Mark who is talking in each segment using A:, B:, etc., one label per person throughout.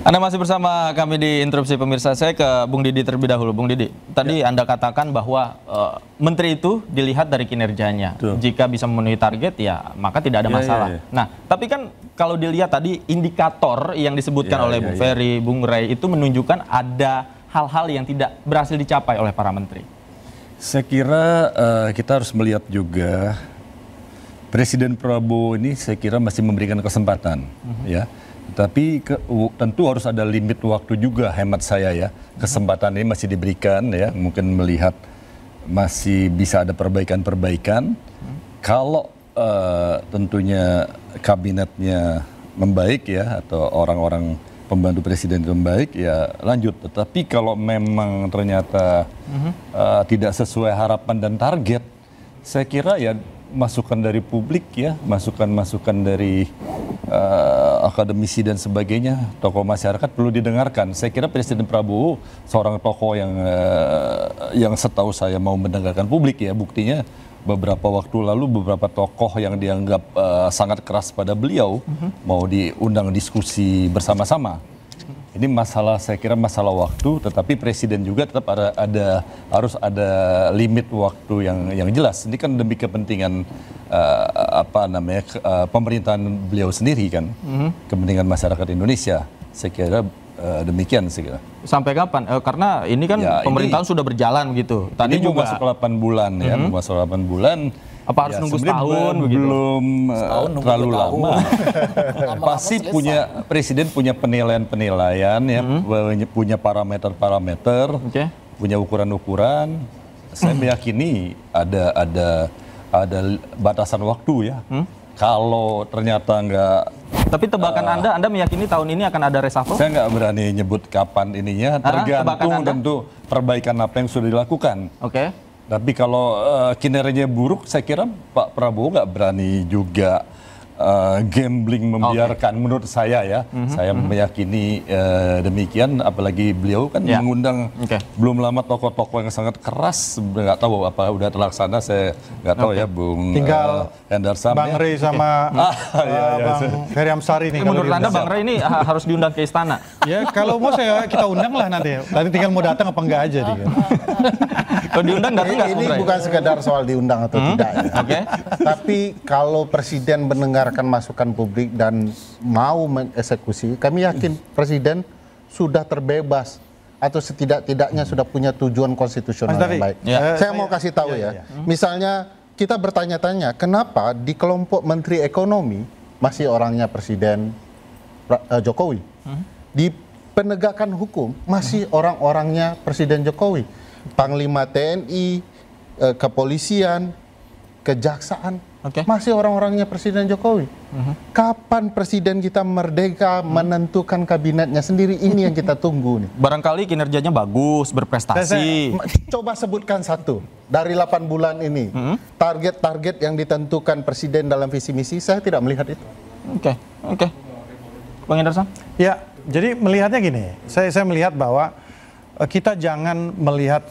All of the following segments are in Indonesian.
A: Anda masih bersama kami di Interupsi Pemirsa. Saya ke Bung Didi terlebih dahulu. Bung Didi, tadi Anda katakan bahwa menteri itu dilihat dari kinerjanya.
B: Tuh.
A: Jika bisa memenuhi target, ya maka tidak ada masalah. Nah, tapi kan kalau dilihat tadi indikator yang disebutkan oleh Bung Ferry, Bung Ray itu menunjukkan ada hal-hal yang tidak berhasil dicapai oleh para menteri.
B: Saya kira kita harus melihat juga Presiden Prabowo ini saya kira masih memberikan kesempatan, ya. Tapi tentu harus ada limit waktu juga, hemat saya ya. Kesempatan ini masih diberikan ya, mungkin melihat masih bisa ada perbaikan-perbaikan. Kalau tentunya kabinetnya membaik ya, atau orang-orang pembantu presiden itu membaik ya lanjut. Tetapi kalau memang ternyata tidak sesuai harapan dan target, saya kira ya masukan dari publik ya, masukan-masukan dari akademisi dan sebagainya, tokoh masyarakat perlu didengarkan. Saya kira Presiden Prabowo seorang tokoh yang setahu saya mau mendengarkan publik ya. Buktinya beberapa waktu lalu beberapa tokoh yang dianggap sangat keras pada beliau mau diundang diskusi bersama-sama. Ini masalah, saya kira masalah waktu, tetapi presiden juga tetap harus ada limit waktu yang jelas. Ini kan demi kepentingan pemerintahan beliau sendiri kan, kepentingan masyarakat Indonesia. Saya kira demikian saya kira.
A: Sampai kapan? Karena ini kan ya, pemerintahan sudah berjalan gitu.
B: Tadi juga masuk 8 bulan ya, masuk 8 bulan.
A: Apa harus nunggu setahun begitu?
B: Belum terlalu lama. Pasti presiden punya penilaian-penilaian ya, punya parameter-parameter, punya ukuran-ukuran. Saya meyakini ada batasan waktu ya. Kalau ternyata enggak.
A: Tapi tebakan Anda meyakini tahun ini akan ada reshuffle?
B: Saya nggak berani nyebut kapan ininya, tergantung tentu perbaikan apa yang sudah dilakukan.
A: Oke.
B: Tapi kalau kinerjanya buruk, saya kira Pak Prabowo nggak berani juga gambling membiarkan. Menurut saya ya, saya meyakini demikian. Apalagi beliau kan mengundang belum lama tokoh-tokoh yang sangat keras. Nggak tahu apa udah terlaksana, saya nggak tahu ya, Bung.
C: Tinggal
B: Hendarsam,
C: Bang Ray sama Bang Ferry Amsari nih.
A: Menurut Anda Bang Ray ini harus diundang ke istana?
C: Ya kalau mau kita undang lah nanti. Nanti tinggal mau datang apa enggak aja dia.
A: Kalau diundang datang nggak?
D: Ini bukan sekedar soal diundang atau tidak ya. Tapi kalau presiden mendengarkan masukan publik dan mau mengeksekusi, kami yakin presiden sudah terbebas atau setidak-tidaknya sudah punya tujuan konstitusional yang baik. Saya mau kasih tahu ya. Misalnya kita bertanya-tanya, kenapa di kelompok Menteri Ekonomi masih orangnya Presiden Jokowi? Di penegakan hukum masih orang-orangnya Presiden Jokowi. Panglima TNI, kepolisian, kejaksaan, masih orang-orangnya Presiden Jokowi. Kapan presiden kita merdeka menentukan kabinetnya sendiri? Ini yang kita tunggu nih.
A: Barangkali kinerjanya bagus, berprestasi.
D: Coba sebutkan satu dari 8 bulan ini. Target-target yang ditentukan presiden dalam visi misi, saya tidak melihat itu.
A: Oke. Bang Hendarsam?
C: Ya, jadi melihatnya gini. Saya melihat bahwa kita jangan melihat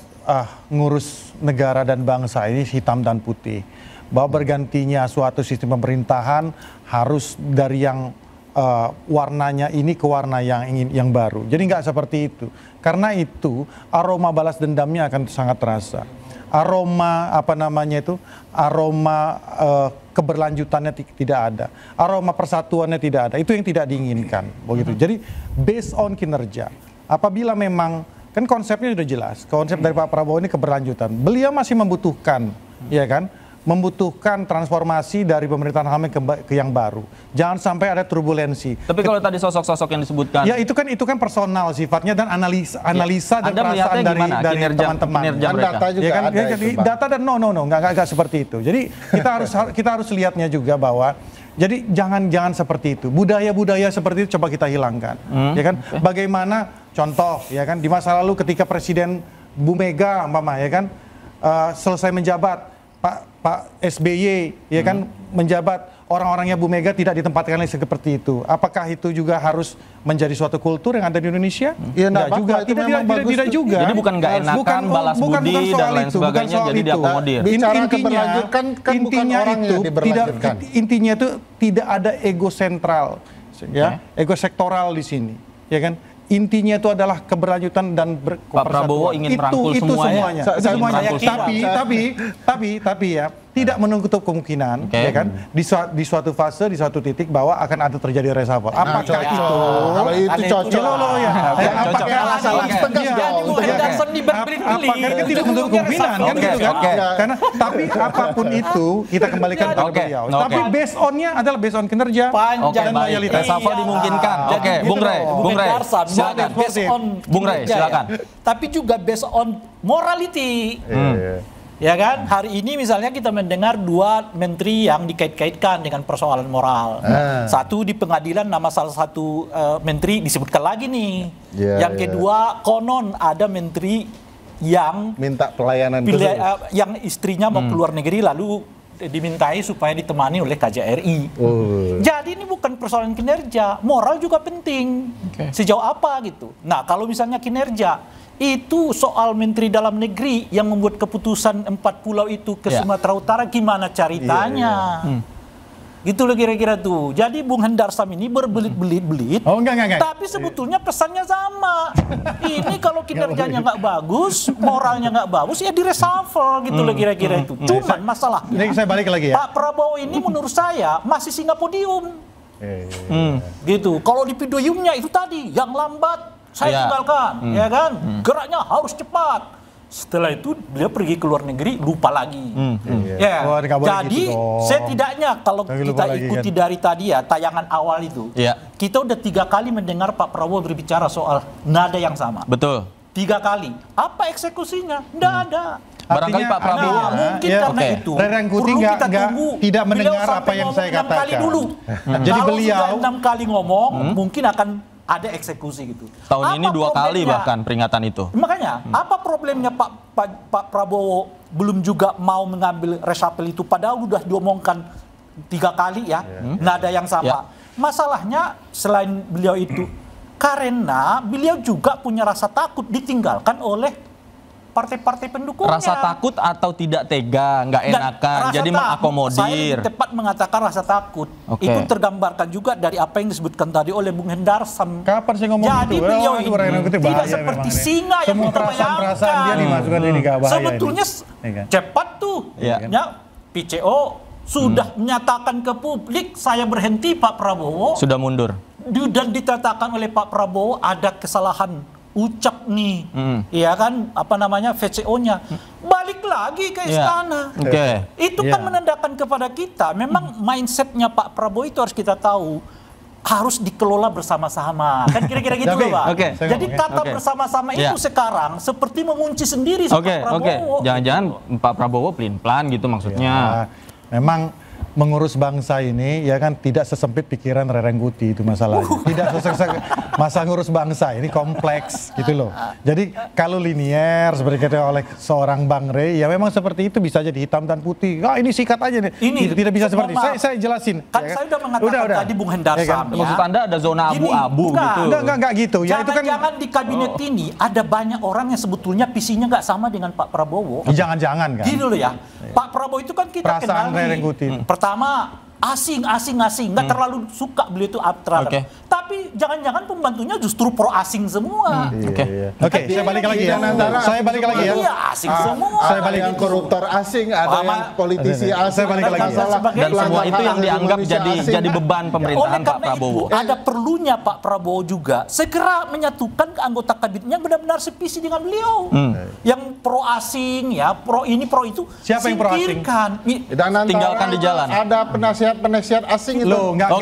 C: ngurus negara dan bangsa ini hitam dan putih. Bahwa bergantinya suatu sistem pemerintahan harus dari yang warnanya ini ke warna yang baru. Jadi nggak seperti itu. Karena itu aroma balas dendamnya akan sangat terasa. Aroma aroma keberlanjutannya tidak ada. Aroma persatuannya tidak ada. Itu yang tidak diinginkan. Begitu. Jadi based on kinerja. Apabila memang kan konsepnya sudah jelas. Konsep dari Pak Prabowo ini keberlanjutan. Beliau masih membutuhkan, ya kan? Membutuhkan transformasi dari pemerintahan lama ke yang baru. Jangan sampai ada turbulensi.
A: Tapi kalau tadi sosok-sosok yang disebutkan,
C: ya itu kan personal sifatnya dan analisa dan perasaan dari teman-teman.
A: Data
C: juga ya kan, ada data dan nggak seperti itu. Jadi kita harus lihatnya juga bahwa jadi jangan seperti itu. Budaya-budaya seperti itu coba kita hilangkan. Ya kan? Bagaimana contoh ya kan di masa lalu ketika Presiden Bu Mega ya kan selesai menjabat Pak SBY ya kan menjabat, orang-orangnya Bu Mega tidak ditempatkan lagi seperti itu. Apakah itu juga harus menjadi suatu kultur yang ada di Indonesia?
D: Ya enggak juga.
C: Tidak juga.
A: Jadi bukan nggak enakan, balas budi dan lain sebagainya jadi diakomodir.
C: Intinya itu tidak ada ego sentral, ya, ego sektoral di sini. ya kan? Intinya itu adalah keberlanjutan dan
A: Pak Prabowo ingin merangkul semuanya.
C: Tapi ya tidak menutup kemungkinan, ya kan, di suatu fase, di suatu titik bahwa akan ada terjadi reshuffle. Apakah itu?
D: Kalau itu cocok.
C: Apakah
D: alasan tegas dong?
C: Apakah tidak menutup kemungkinan kan gitu kan? Karena tapi apapun itu kita kembalikan kepada beliau. Tapi based on-nya adalah based on kinerja dan loyalitas.
A: Reshuffle dimungkinkan. Oke, Bung Rey, silakan. Bung Rey, silakan.
E: Tapi juga based on morality. Ya kan, hari ini misalnya kita mendengar 2 menteri yang dikait-kaitkan dengan persoalan moral. Satu di pengadilan nama salah satu menteri disebutkan lagi nih. Yang kedua konon ada menteri yang
D: minta pelayanan
E: yang istrinya mau keluar negeri lalu dimintai supaya ditemani oleh KJRI. Jadi ini bukan persoalan kinerja, moral juga penting. Sejauh apa gitu. Nah, kalau misalnya kinerja itu soal Menteri Dalam Negeri yang membuat keputusan 4 pulau itu ke Sumatera Utara, gimana ceritanya? Gitu loh kira-kira tuh. Jadi Bung Hendarsam ini berbelit-belit,
C: enggak.
E: tapi sebetulnya pesannya sama. Ini kalau kinerjanya nggak bagus, moralnya nggak bagus, ya di reshuffle gitu loh kira-kira itu. Cuman masalah.
C: Ini saya balik lagi ya.
E: Pak Prabowo ini menurut saya masih singa podium. Gitu. Kalau di podiumnya itu tadi yang lambat saya tinggalkan, ya kan? Geraknya harus cepat. Setelah itu beliau pergi ke luar negeri, lupa lagi. Jadi setidaknya kalau kita ikuti dari tadi ya tayangan awal itu, kita udah 3 kali mendengar Pak Prabowo berbicara soal nada yang sama.
A: Betul.
E: 3 kali. Apa eksekusinya? Nggak ada.
A: Barangkali Pak Prabowo
E: mungkin karena itu
C: Rerangkuti tidak mendengar apa yang saya katakan.
E: Kali dulu.
C: Jadi beliau
E: sudah 6 kali ngomong, mungkin akan ada eksekusi gitu.
A: Tahun ini 2 kali bahkan peringatan itu.
E: Makanya, apa problemnya Pak Prabowo belum juga mau mengambil reshuffle itu, padahal udah diomongkan 3 kali ya, nada yang sama. Masalahnya selain beliau itu, karena beliau juga punya rasa takut ditinggalkan oleh partai-partai pendukungnya.
A: Rasa takut atau tidak tega, nggak enakan, jadi mengakomodir.
E: Saya tepat mengatakan rasa takut. Itu tergambarkan juga dari apa yang disebutkan tadi oleh Bung Hendarsam.
C: Kapan sih ngomong
E: jadi
C: itu?
E: Beliau ini tidak seperti singa yang
C: perasaan dia dimasukkan ini nggak bahaya.
E: Sebetulnya cepat tuh. Ya, PCO sudah menyatakan ke publik saya berhenti Pak Prabowo.
A: Sudah mundur.
E: Dan dikatakan oleh Pak Prabowo ada kesalahan ucap nih, ya kan, apa namanya, VCO-nya, balik lagi ke istana. Itu kan menandakan kepada kita, memang mindsetnya Pak Prabowo itu harus kita tahu, harus dikelola bersama-sama. Kan kira-kira gitu loh Pak. Jadi kata bersama-sama itu sekarang seperti mengunci sendiri Pak Prabowo.
A: Jangan-jangan Pak Prabowo pelin-pelan gitu maksudnya.
C: Memang mengurus bangsa ini ya kan tidak sesempit pikiran Rerengkuti itu masalahnya. Tidak sesempit masa ngurus bangsa ini kompleks gitu loh. Jadi kalau linier seperti kata oleh seorang Bang Rey ya memang seperti itu bisa jadi hitam dan putih. Ini sikat aja nih. Ini tidak bisa seperti saya jelasin.
E: Kan saya udah mengatakan tadi Bung Hendarsam.
A: Maksud Anda ada zona abu-abu gitu.
C: Enggak gitu ya. Itu kan
E: jangan di kabinet ini ada banyak orang yang sebetulnya visinya nggak sama dengan Pak Prabowo.
C: Jangan-jangan kan.
E: Gini loh ya. Pak Prabowo itu kan kita kenal nih. Pertama asing, nggak terlalu suka beliau itu terhadap. Tapi jangan-jangan pembantunya justru pro asing semua.
C: Oke, saya balik lagi ya. Saya balik lagi ya.
E: Iya, asing semua.
D: Saya balik yang koruptor asing, ada yang politisi asing.
C: Saya balik lagi.
A: Dan semua itu yang dianggap jadi beban pemerintahan Pak Prabowo.
E: Ada perlunya Pak Prabowo juga segera menyatukan anggota kabinetnya benar-benar sevisi dengan beliau. Yang pro asing ya, pro ini pro itu.
C: Siapa yang pro asing?
E: Singkirkan.
A: Tinggalkan di jalan.
D: Ada penasihat asing itu.